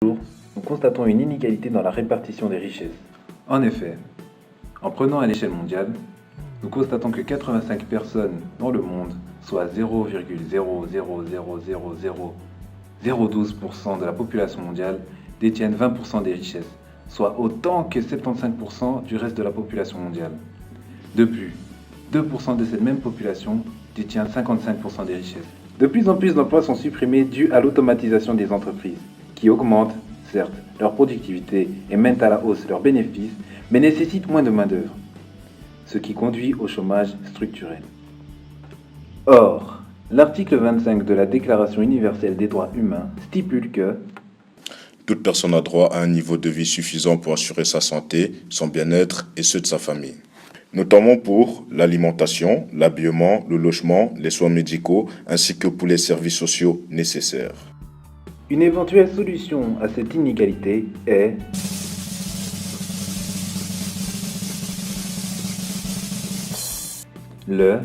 Nous constatons une inégalité dans la répartition des richesses. En effet, en prenant à l'échelle mondiale, nous constatons que 85 personnes dans le monde, soit 0,0000012% de la population mondiale, détiennent 20% des richesses, soit autant que 75% du reste de la population mondiale. De plus, 2% de cette même population détient 55% des richesses. De plus en plus d'emplois sont supprimés dus à l'automatisation des entreprises, qui augmentent, certes, leur productivité et mènent à la hausse leurs bénéfices, mais nécessitent moins de main-d'œuvre, ce qui conduit au chômage structurel. Or, l'article 25 de la Déclaration universelle des droits humains stipule que toute personne a droit à un niveau de vie suffisant pour assurer sa santé, son bien-être et ceux de sa famille, notamment pour l'alimentation, l'habillement, le logement, les soins médicaux, ainsi que pour les services sociaux nécessaires. une éventuelle solution à cette inégalité est le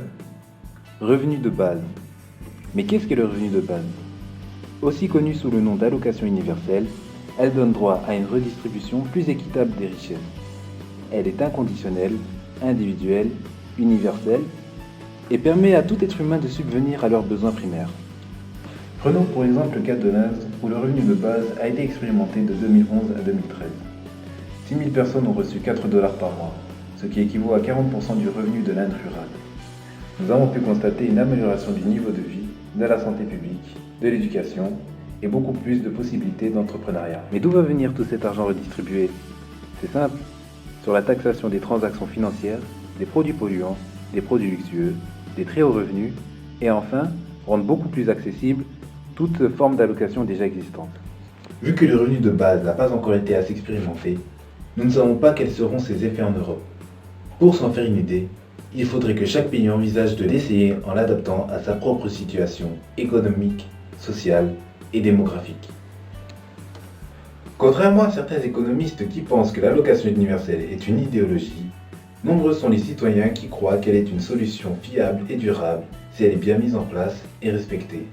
revenu de base. Mais qu'est-ce que le revenu de base? Aussi connu sous le nom d'allocation universelle, elle donne droit à une redistribution plus équitable des richesses. Elle est inconditionnelle, individuelle, universelle et permet à tout être humain de subvenir à leurs besoins primaires. Prenons pour exemple le cas de l'Inde où le revenu de base a été expérimenté de 2011 à 2013. 6 000 personnes ont reçu 4 $ par mois, ce qui équivaut à 40% du revenu de l'Inde rurale. Nous avons pu constater une amélioration du niveau de vie, de la santé publique, de l'éducation et beaucoup plus de possibilités d'entrepreneuriat. Mais d'où va venir tout cet argent redistribué? C'est simple, sur la taxation des transactions financières, des produits polluants, des produits luxueux, des très hauts revenus et enfin, rendre beaucoup plus accessible toute forme d'allocation déjà existante. Vu que le revenu de base n'a pas encore été assez expérimenté, nous ne savons pas quels seront ses effets en Europe. Pour s'en faire une idée, il faudrait que chaque pays envisage de l'essayer en l'adaptant à sa propre situation économique, sociale et démographique. Contrairement à certains économistes qui pensent que l'allocation universelle est une idéologie, nombreux sont les citoyens qui croient qu'elle est une solution fiable et durable si elle est bien mise en place et respectée.